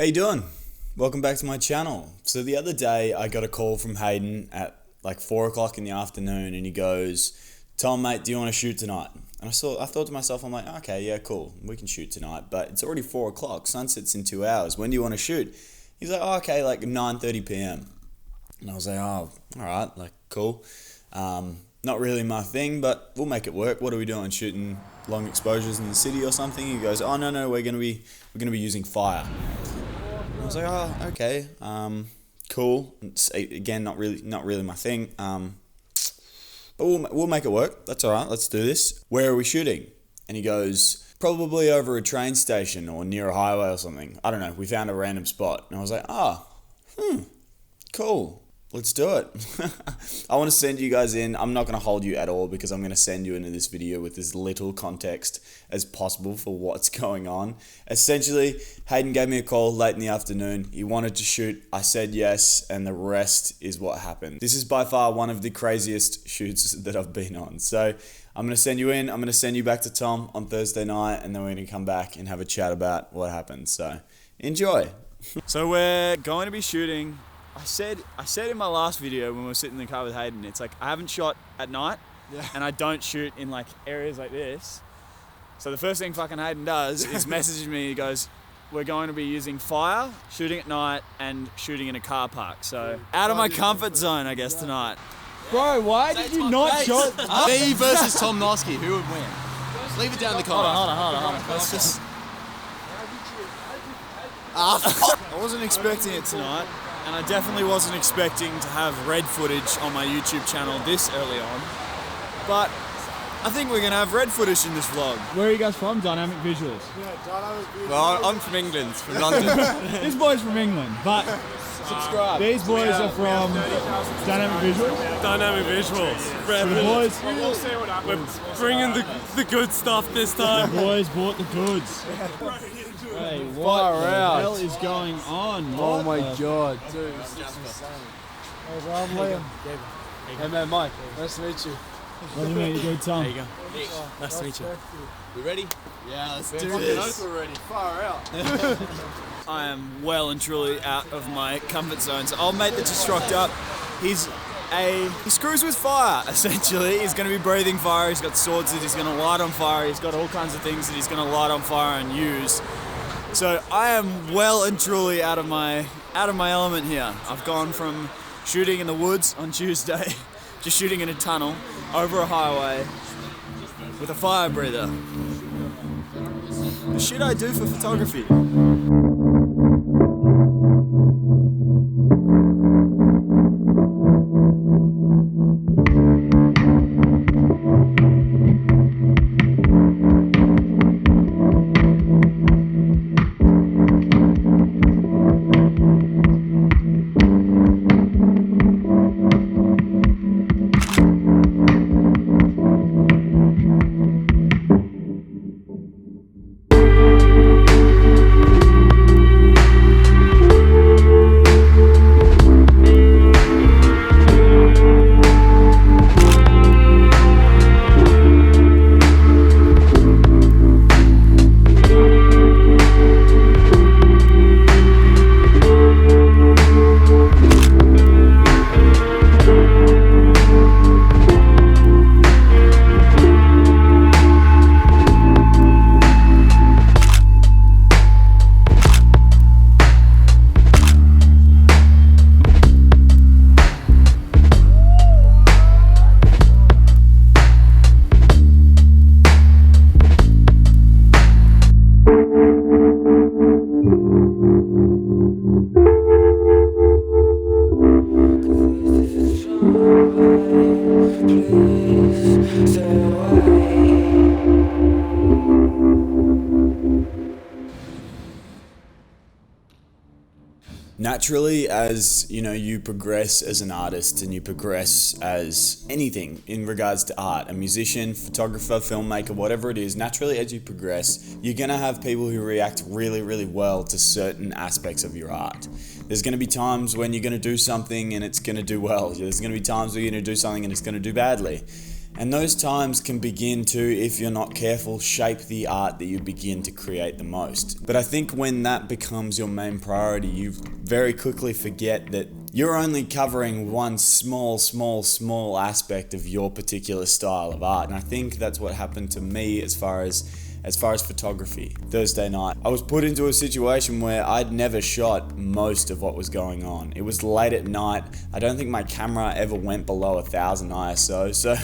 you doing? Welcome back to my channel. So the other day I got a call from Hayden at like 4 o'clock in the afternoon and he goes, "Tom mate, do you want to shoot tonight?" And I thought to myself, I'm like, okay, yeah, cool, we can shoot tonight, but it's already 4 o'clock, sunset's in 2 hours, when do you want to shoot? He's like, oh, okay, like 9:30 p.m. And I was like, oh, alright, like cool. Not really my thing, but we'll make it work. What are we doing? Shooting long exposures in the city or something? He goes, oh no, we're gonna be using fire. And I was like, oh, okay, cool. It's, again, not really my thing. But we'll make it work. That's all right. Let's do this. Where are we shooting? And he goes, probably over a train station or near a highway or something. I don't know. We found a random spot. And I was like, cool. Let's do it. I want to send you guys in. I'm not going to hold you at all because I'm going to send you into this video with as little context as possible for what's going on. Essentially, Hayden gave me a call late in the afternoon. He wanted to shoot. I said yes, and the rest is what happened. This is by far one of the craziest shoots that I've been on. So I'm going to send you in. I'm going to send you back to Tom on Thursday night, and then we're going to come back and have a chat about what happened. So enjoy. So we're going to be shooting. I said in my last video when we were sitting in the car with Hayden, it's like I haven't shot at night, and I don't shoot in like areas like this. So the first thing fucking Hayden does is messages me. He goes, "We're going to be using fire, shooting at night, and shooting in a car park." So out of my comfort zone, I guess, tonight. Bro, why did you not shot? Me versus Tom Noske, who would win? Leave it down in the comments. Hold on. Let's just. I wasn't expecting it tonight, and I definitely wasn't expecting to have red footage on my YouTube channel this early on. But I think we're gonna have red footage in this vlog. Where are you guys from? Dynamic Visuals. Well, I'm from England, from London. This boy's from England, but Subscribe. these boys are from Dynamic Visuals. Dynamic Visuals. So the boys, We're bringing the good stuff this time. the boys bought the goods. Hey, what Far the out. hell is going on? Oh What my the- god, dude. Hey, bro, I'm Liam. Hey man, Mike, nice to meet you. What do you mean, you good, Tom? There you go. Nice to meet you. We ready? Yeah, let's do Fucking this. already. Far out. I am well and truly out of my comfort zone. So old mate that just rocked up, he screws with fire, essentially. He's going to be breathing fire, he's got swords that he's going to light on fire, he's got all kinds of things that he's going to light on fire and use. So I am well and truly out of my element here. I've gone from shooting in the woods on Tuesday, just shooting in a tunnel, over a highway, with a fire breather. The shit I do for photography. Naturally, as you know, you progress as an artist and you progress as anything in regards to art, a musician, photographer, filmmaker, whatever it is, naturally as you progress, you're going to have people who react really, really well to certain aspects of your art. There's going to be times when you're going to do something and it's going to do well. There's going to be times where you're going to do something and it's going to do badly. And those times can begin to, if you're not careful, shape the art that you begin to create the most. But I think when that becomes your main priority, you very quickly forget that you're only covering one small aspect of your particular style of art. And I think that's what happened to me as far as photography. Thursday night, I was put into a situation where I'd never shot most of what was going on. It was late at night. I don't think my camera ever went below 1000 ISO. So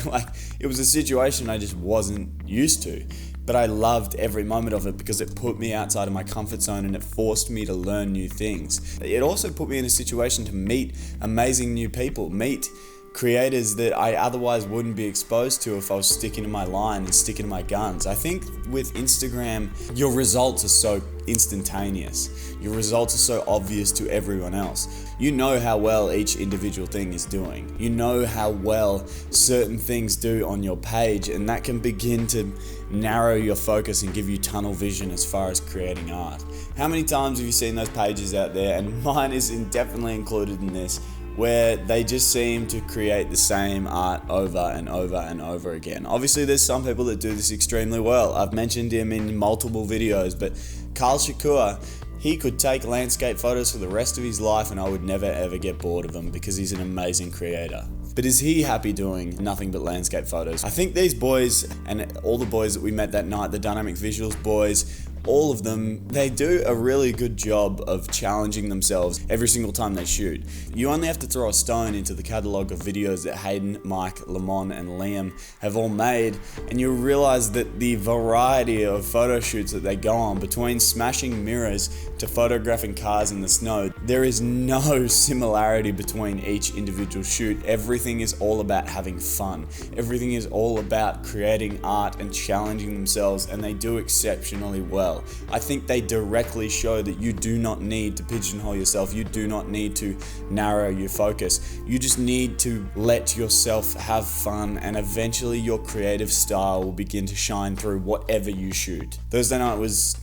it was a situation I just wasn't used to. But I loved every moment of it because it put me outside of my comfort zone and it forced me to learn new things. It also put me in a situation to meet amazing new people, meet creators that I otherwise wouldn't be exposed to if I was sticking to my line and sticking to my guns. I think with Instagram, your results are so instantaneous. Your results are so obvious to everyone else. You know how well each individual thing is doing. You know how well certain things do on your page, and that can begin to narrow your focus and give you tunnel vision as far as creating art. How many times have you seen those pages out there, and mine is definitely included in this, where they just seem to create the same art over and over and over again. Obviously, there's some people that do this extremely well. I've mentioned him in multiple videos, but Carl Shakur, he could take landscape photos for the rest of his life and I would never ever get bored of him because he's an amazing creator. But is he happy doing nothing but landscape photos? I think these boys and all the boys that we met that night, the Dynamic Visuals boys, all of them, they do a really good job of challenging themselves every single time they shoot. You only have to throw a stone into the catalogue of videos that Hayden, Mike, Lamont, and Liam have all made, and you'll realize that the variety of photo shoots that they go on, between smashing mirrors to photographing cars in the snow, there is no similarity between each individual shoot. Everything is all about having fun. Everything is all about creating art and challenging themselves, and they do exceptionally well. I think they directly show that you do not need to pigeonhole yourself. You do not need to narrow your focus. You just need to let yourself have fun, and eventually your creative style will begin to shine through whatever you shoot. Thursday night was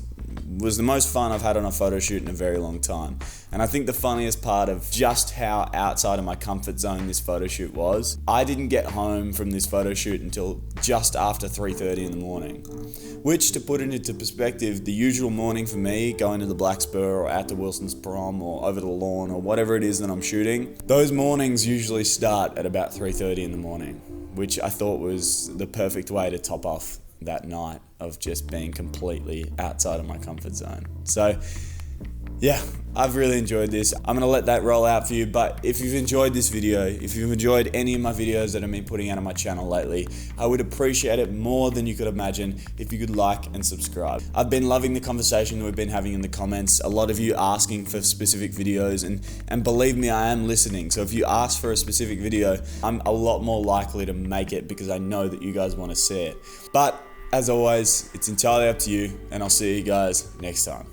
the most fun I've had on a photo shoot in a very long time. And I think the funniest part of just how outside of my comfort zone this photo shoot was, I didn't get home from this photo shoot until just after 3:30 in the morning. Which, to put it into perspective, the usual morning for me, going to the Black Spur or out to Wilson's Prom or over the lawn or whatever it is that I'm shooting, those mornings usually start at about 3:30 in the morning, which I thought was the perfect way to top off that night of just being completely outside of my comfort zone. So yeah, I've really enjoyed this. I'm gonna let that roll out for you, but if you've enjoyed this video, if you've enjoyed any of my videos that I've been putting out on my channel lately, I would appreciate it more than you could imagine if you could like and subscribe. I've been loving the conversation that we've been having in the comments, a lot of you asking for specific videos, and believe me, I am listening. So if you ask for a specific video, I'm a lot more likely to make it because I know that you guys wanna see it. But as always, it's entirely up to you, and I'll see you guys next time.